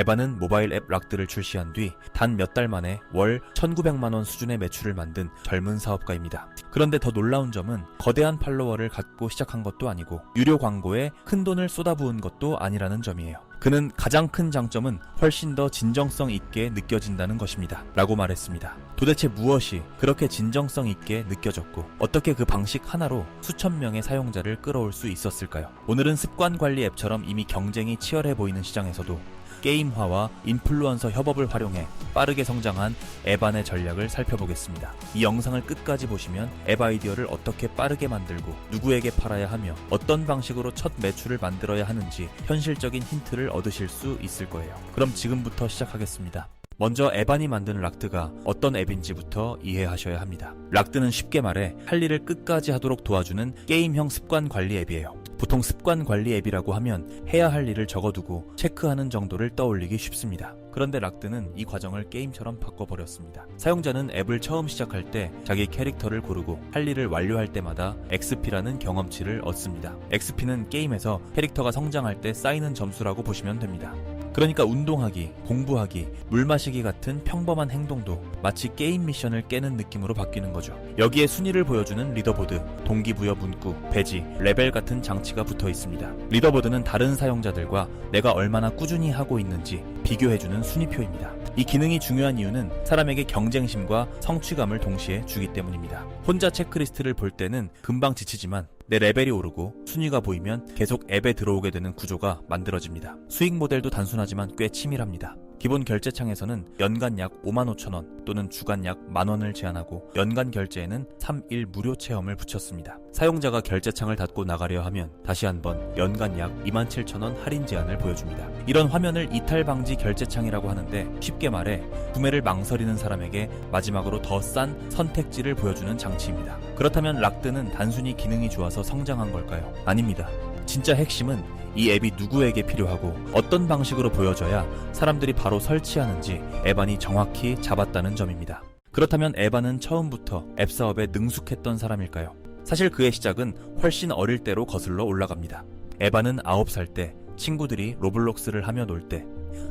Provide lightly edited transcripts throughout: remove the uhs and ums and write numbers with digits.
에바는 모바일 앱 락드를 출시한 뒤 단 몇 달 만에 월 1900만원 수준의 매출을 만든 젊은 사업가입니다. 그런데 더 놀라운 점은 거대한 팔로워를 갖고 시작한 것도 아니고 유료 광고에 큰 돈을 쏟아부은 것도 아니라는 점이에요. 그는 가장 큰 장점은 훨씬 더 진정성 있게 느껴진다는 것입니다. 라고 말했습니다. 도대체 무엇이 그렇게 진정성 있게 느껴졌고 어떻게 그 방식 하나로 수천 명의 사용자를 끌어올 수 있었을까요? 오늘은 습관 관리 앱처럼 이미 경쟁이 치열해 보이는 시장에서도 게임화와 인플루언서 협업을 활용해 빠르게 성장한 에반의 전략을 살펴보겠습니다. 이 영상을 끝까지 보시면 앱 아이디어를 어떻게 빠르게 만들고 누구에게 팔아야 하며 어떤 방식으로 첫 매출을 만들어야 하는지 현실적인 힌트를 얻으실 수 있을 거예요. 그럼 지금부터 시작하겠습니다. 먼저 에반이 만든 락드가 어떤 앱인지부터 이해하셔야 합니다. 락드는 쉽게 말해 할 일을 끝까지 하도록 도와주는 게임형 습관 관리 앱이에요. 보통 습관 관리 앱이라고 하면 해야 할 일을 적어두고 체크하는 정도를 떠올리기 쉽습니다. 그런데 락드는 이 과정을 게임처럼 바꿔버렸습니다. 사용자는 앱을 처음 시작할 때 자기 캐릭터를 고르고 할 일을 완료할 때마다 XP라는 경험치를 얻습니다. XP는 게임에서 캐릭터가 성장할 때 쌓이는 점수라고 보시면 됩니다. 그러니까 운동하기, 공부하기, 물 마시기 같은 평범한 행동도 마치 게임 미션을 깨는 느낌으로 바뀌는 거죠. 여기에 순위를 보여주는 리더보드, 동기부여 문구, 배지, 레벨 같은 장치가 붙어 있습니다. 리더보드는 다른 사용자들과 내가 얼마나 꾸준히 하고 있는지 비교해주는 순위표입니다. 이 기능이 중요한 이유는 사람에게 경쟁심과 성취감을 동시에 주기 때문입니다. 혼자 체크리스트를 볼 때는 금방 지치지만 내 레벨이 오르고 순위가 보이면 계속 앱에 들어오게 되는 구조가 만들어집니다. 수익 모델도 단순하지만 꽤 치밀합니다. 기본 결제창에서는 연간 약 55,000원 또는 주간 약 10,000원을 제한하고 연간 결제에는 3일 무료 체험을 붙였습니다. 사용자가 결제창을 닫고 나가려 하면 다시 한번 연간 약 27,000원 할인 제한을 보여줍니다. 이런 화면을 이탈 방지 결제창이라고 하는데 쉽게 말해 구매를 망설이는 사람에게 마지막으로 더 싼 선택지를 보여주는 장치입니다. 그렇다면 락드는 단순히 기능이 좋아서 성장한 걸까요? 아닙니다. 진짜 핵심은 이 앱이 누구에게 필요하고 어떤 방식으로 보여져야 사람들이 바로 설치하는지 에반이 정확히 잡았다는 점입니다. 그렇다면 에반은 처음부터 앱 사업에 능숙했던 사람일까요? 사실 그의 시작은 훨씬 어릴 때로 거슬러 올라갑니다. 에반은 9살 때 친구들이 로블록스를 하며 놀 때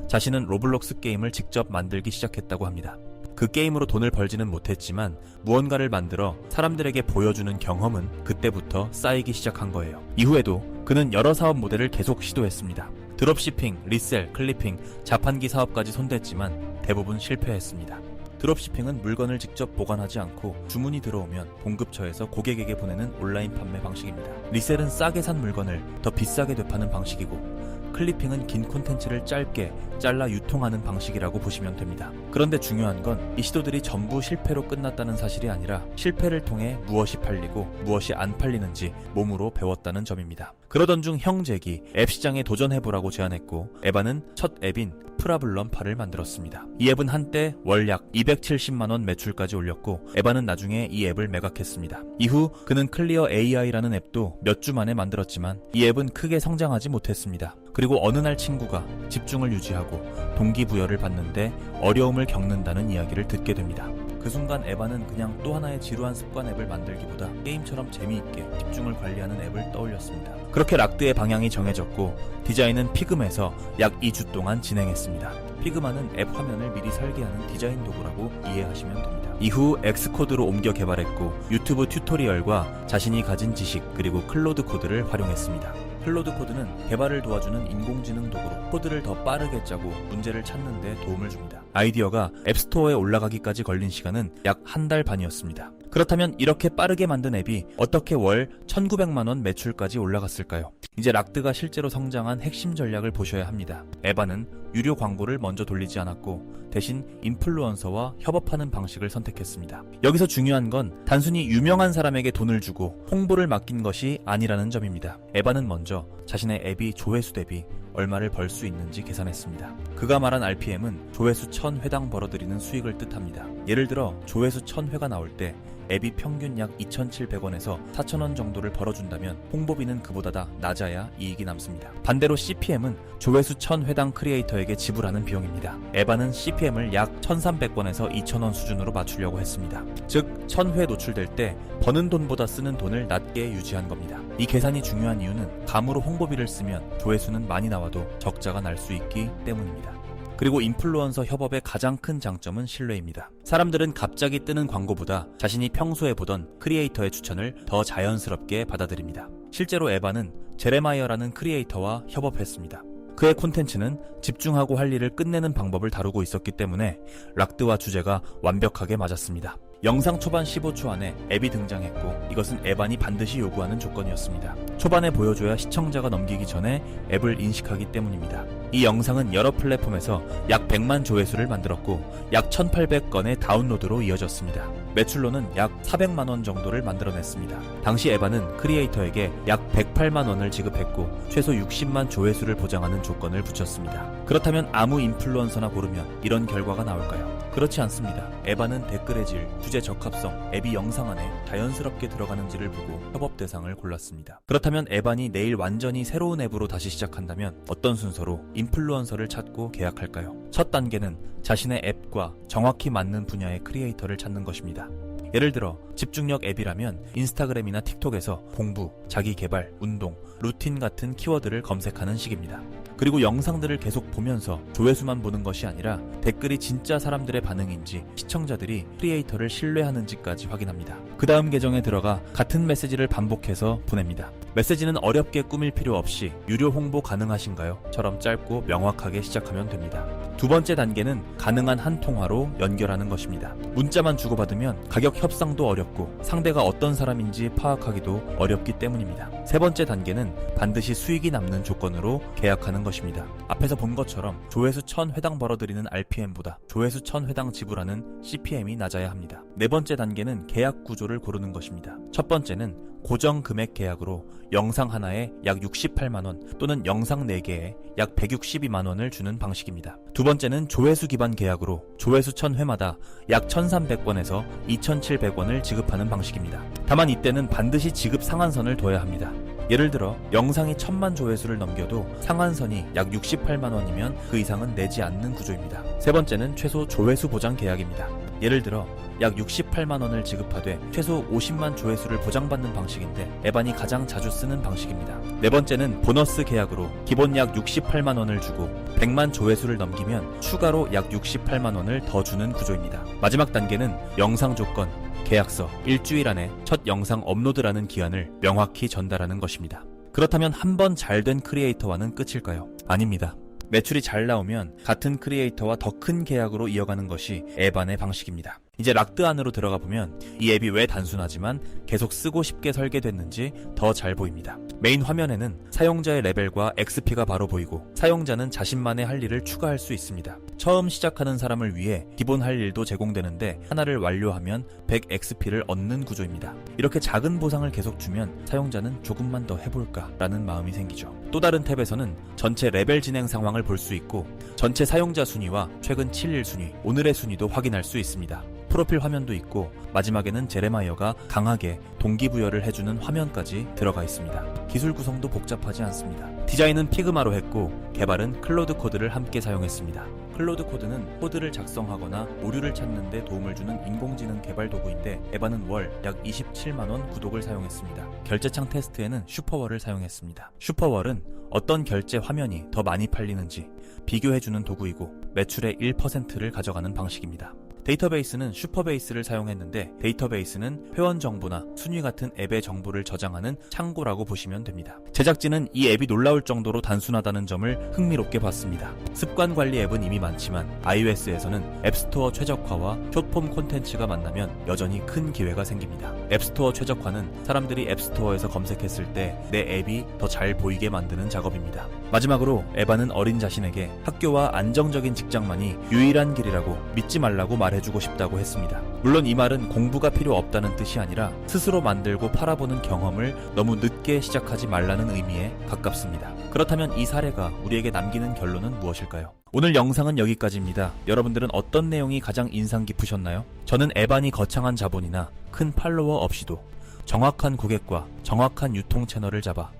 자신은 로블록스 게임을 직접 만들기 시작했다고 합니다. 그 게임으로 돈을 벌지는 못했지만 무언가를 만들어 사람들에게 보여주는 경험은 그때부터 쌓이기 시작한 거예요. 이후에도 그는 여러 사업 모델을 계속 시도했습니다. 드롭시핑, 리셀, 클리핑, 자판기 사업까지 손댔지만 대부분 실패했습니다. 드롭시핑은 물건을 직접 보관하지 않고 주문이 들어오면 공급처에서 고객에게 보내는 온라인 판매 방식입니다. 리셀은 싸게 산 물건을 더 비싸게 되파는 방식이고 클리핑은 긴 콘텐츠를 짧게 잘라 유통하는 방식이라고 보시면 됩니다. 그런데 중요한 건 이 시도들이 전부 실패로 끝났다는 사실이 아니라 실패를 통해 무엇이 팔리고 무엇이 안 팔리는지 몸으로 배웠다는 점입니다. 그러던 중 형제기 앱 시장에 도전해보라고 제안했고 에반은 첫 앱인 프라블럼8을 만들었습니다. 이 앱은 한때 월 약 270만원 매출까지 올렸고 에반은 나중에 이 앱을 매각했습니다. 이후 그는 클리어 AI라는 앱도 몇 주 만에 만들었지만 이 앱은 크게 성장하지 못했습니다. 그리고 어느 날 친구가 집중을 유지하고 동기부여를 받는데 어려움을 겪는다는 이야기를 듣게 됩니다. 그 순간 에반은 그냥 또 하나의 지루한 습관 앱을 만들기보다 게임처럼 재미있게 집중을 관리하는 앱을 떠올렸습니다. 그렇게 락드의 방향이 정해졌고 디자인은 피그마에서 약 2주 동안 진행했습니다. 피그마는 앱 화면을 미리 설계하는 디자인 도구라고 이해하시면 됩니다. 이후 엑스코드로 옮겨 개발했고 유튜브 튜토리얼과 자신이 가진 지식 그리고 클로드 코드를 활용했습니다. 클로드 코드는 개발을 도와주는 인공지능 도구로 코드를 더 빠르게 짜고 문제를 찾는 데 도움을 줍니다. 아이디어가 앱스토어에 올라가기까지 걸린 시간은 약 한 달 반이었습니다. 그렇다면 이렇게 빠르게 만든 앱이 어떻게 월 1,900만원 매출까지 올라갔을까요? 이제 락드가 실제로 성장한 핵심 전략을 보셔야 합니다. 에바는 유료 광고를 먼저 돌리지 않았고 대신 인플루언서와 협업하는 방식을 선택했습니다. 여기서 중요한 건 단순히 유명한 사람에게 돈을 주고 홍보를 맡긴 것이 아니라는 점입니다. 에바는 먼저 자신의 앱이 조회수 대비 얼마를 벌 수 있는지 계산했습니다. 그가 말한 RPM은 조회수 1000회당 벌어들이는 수익을 뜻합니다. 예를 들어 조회수 1000회가 나올 때 앱이 평균 약 2,700원에서 4,000원 정도를 벌어준다면 홍보비는 그보다 다 낮아야 이익이 남습니다. 반대로 CPM은 조회수 1000회당 크리에이터에게 지불하는 비용입니다. 에바는 CPM을 약 1,300원에서 2,000원 수준으로 맞추려고 했습니다. 즉 1000회 노출될 때 버는 돈보다 쓰는 돈을 낮게 유지한 겁니다. 이 계산이 중요한 이유는 감으로 홍보비를 쓰면 조회수는 많이 나와도 적자가 날 수 있기 때문입니다. 그리고 인플루언서 협업의 가장 큰 장점은 신뢰입니다. 사람들은 갑자기 뜨는 광고보다 자신이 평소에 보던 크리에이터의 추천을 더 자연스럽게 받아들입니다. 실제로 에바는 제레마이어라는 크리에이터와 협업했습니다. 그의 콘텐츠는 집중하고 할 일을 끝내는 방법을 다루고 있었기 때문에 락드와 주제가 완벽하게 맞았습니다. 영상 초반 15초 안에 앱이 등장했고 이것은 에반이 반드시 요구하는 조건이었습니다. 초반에 보여줘야 시청자가 넘기기 전에 앱을 인식하기 때문입니다. 이 영상은 여러 플랫폼에서 약 100만 조회수를 만들었고 약 1800건의 다운로드로 이어졌습니다. 매출로는 약 400만원 정도를 만들어냈습니다. 당시 에반은 크리에이터에게 약 108만원을 지급했고 최소 60만 조회수를 보장하는 조건을 붙였습니다. 그렇다면 아무 인플루언서나 고르면 이런 결과가 나올까요? 그렇지 않습니다. 에반은 댓글의 질, 주제 적합성, 앱이 영상 안에 자연스럽게 들어가는지를 보고 협업 대상을 골랐습니다. 그렇다면 에반이 내일 완전히 새로운 앱으로 다시 시작한다면 어떤 순서로 인플루언서를 찾고 계약할까요? 첫 단계는 자신의 앱과 정확히 맞는 분야의 크리에이터를 찾는 것입니다. 예를 들어 집중력 앱이라면 인스타그램이나 틱톡에서 공부, 자기개발, 운동, 루틴 같은 키워드를 검색하는 식입니다. 그리고 영상들을 계속 보면서 조회수만 보는 것이 아니라 댓글이 진짜 사람들의 반응인지 시청자들이 크리에이터를 신뢰하는지까지 확인합니다. 그 다음 계정에 들어가 같은 메시지를 반복해서 보냅니다. 메시지는 어렵게 꾸밀 필요 없이 유료 홍보 가능하신가요? 처럼 짧고 명확하게 시작하면 됩니다. 두 번째 단계는 가능한 한 통화로 연결하는 것입니다. 문자만 주고받으면 가격 협상도 어렵고 상대가 어떤 사람인지 파악하기도 어렵기 때문입니다. 세 번째 단계는 반드시 수익이 남는 조건으로 계약하는 것입니다. 앞에서 본 것처럼 조회수 1000회당 벌어들이는 RPM보다 조회수 1000회당 지불하는 CPM이 낮아야 합니다. 네 번째 단계는 계약 구조를 고르는 것입니다. 첫 번째는 고정 금액 계약으로 영상 하나에 약 68만원 또는 영상 4개에 약 162만원을 주는 방식입니다. 두 번째는 조회수 기반 계약으로 조회수 1000회마다 약 1300원에서 2700원을 지급하는 방식입니다. 다만 이때는 반드시 지급 상한선을 둬야 합니다. 예를 들어 영상이 1000만 조회수를 넘겨도 상한선이 약 68만원이면 그 이상은 내지 않는 구조입니다. 세 번째는 최소 조회수 보장 계약입니다. 예를 들어 약 68만원을 지급하되 최소 50만 조회수를 보장받는 방식인데 에반이 가장 자주 쓰는 방식입니다. 네 번째는 보너스 계약으로 기본 약 68만원을 주고 100만 조회수를 넘기면 추가로 약 68만원을 더 주는 구조입니다. 마지막 단계는 영상 조건, 계약서, 일주일 안에 첫 영상 업로드라는 기한을 명확히 전달하는 것입니다. 그렇다면 한 번 잘된 크리에이터와는 끝일까요? 아닙니다. 매출이 잘 나오면 같은 크리에이터와 더 큰 계약으로 이어가는 것이 에반의 방식입니다. 이제 락드 안으로 들어가 보면 이 앱이 왜 단순하지만 계속 쓰고 싶게 설계됐는지 더 잘 보입니다. 메인 화면에는 사용자의 레벨과 XP가 바로 보이고 사용자는 자신만의 할 일을 추가할 수 있습니다. 처음 시작하는 사람을 위해 기본 할 일도 제공되는데 하나를 완료하면 100XP를 얻는 구조입니다. 이렇게 작은 보상을 계속 주면 사용자는 조금만 더 해볼까 라는 마음이 생기죠. 또 다른 탭에서는 전체 레벨 진행 상황을 볼 수 있고 전체 사용자 순위와 최근 7일 순위, 오늘의 순위도 확인할 수 있습니다. 프로필 화면도 있고 마지막에는 제레마이어가 강하게 동기부여를 해주는 화면까지 들어가 있습니다. 기술 구성도 복잡하지 않습니다. 디자인은 피그마로 했고 개발은 클로드 코드를 함께 사용했습니다. 클로드 코드는 코드를 작성하거나 오류를 찾는 데 도움을 주는 인공지능 개발 도구인데 에바는 월 약 27만원 구독을 사용했습니다. 결제창 테스트에는 슈퍼월을 사용했습니다. 슈퍼월은 어떤 결제 화면이 더 많이 팔리는지 비교해주는 도구이고 매출의 1%를 가져가는 방식입니다. 데이터베이스는 슈퍼베이스를 사용했는데 데이터베이스는 회원 정보나 순위 같은 앱의 정보를 저장하는 창고라고 보시면 됩니다. 제작진은 이 앱이 놀라울 정도로 단순하다는 점을 흥미롭게 봤습니다. 습관 관리 앱은 이미 많지만 iOS에서는 앱스토어 최적화와 숏폼 콘텐츠가 만나면 여전히 큰 기회가 생깁니다. 앱스토어 최적화는 사람들이 앱스토어에서 검색했을 때 내 앱이 더 잘 보이게 만드는 작업입니다. 마지막으로 에바는 어린 자신에게 학교와 안정적인 직장만이 유일한 길이라고 믿지 말라고 말해주고 싶다고 했습니다. 물론 이 말은 공부가 필요 없다는 뜻이 아니라 스스로 만들고 팔아보는 경험을 너무 늦게 시작하지 말라는 의미에 가깝습니다. 그렇다면 이 사례가 우리에게 남기는 결론은 무엇일까요? 오늘 영상은 여기까지입니다. 여러분들은 어떤 내용이 가장 인상 깊으셨나요? 저는 에반이 거창한 자본이나 큰 팔로워 없이도 정확한 고객과 정확한 유통 채널을 잡아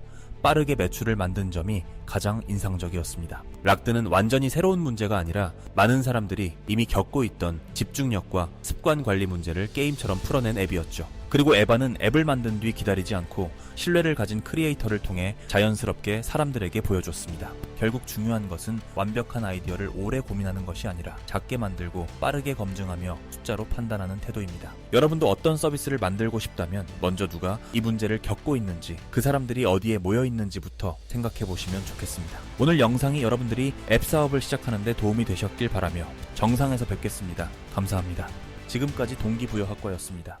빠르게 매출을 만든 점이 가장 인상적이었습니다. 락드는 완전히 새로운 문제가 아니라 많은 사람들이 이미 겪고 있던 집중력과 습관 관리 문제를 게임처럼 풀어낸 앱이었죠. 그리고 에바는 앱을 만든 뒤 기다리지 않고 신뢰를 가진 크리에이터를 통해 자연스럽게 사람들에게 보여줬습니다. 결국 중요한 것은 완벽한 아이디어를 오래 고민하는 것이 아니라 작게 만들고 빠르게 검증하며 숫자로 판단하는 태도입니다. 여러분도 어떤 서비스를 만들고 싶다면 먼저 누가 이 문제를 겪고 있는지, 그 사람들이 어디에 모여 있는지부터 생각해 보시면 좋겠습니다. 오늘 영상이 여러분들이 앱 사업을 시작하는데 도움이 되셨길 바라며 정상에서 뵙겠습니다. 감사합니다. 지금까지 동기부여학과였습니다.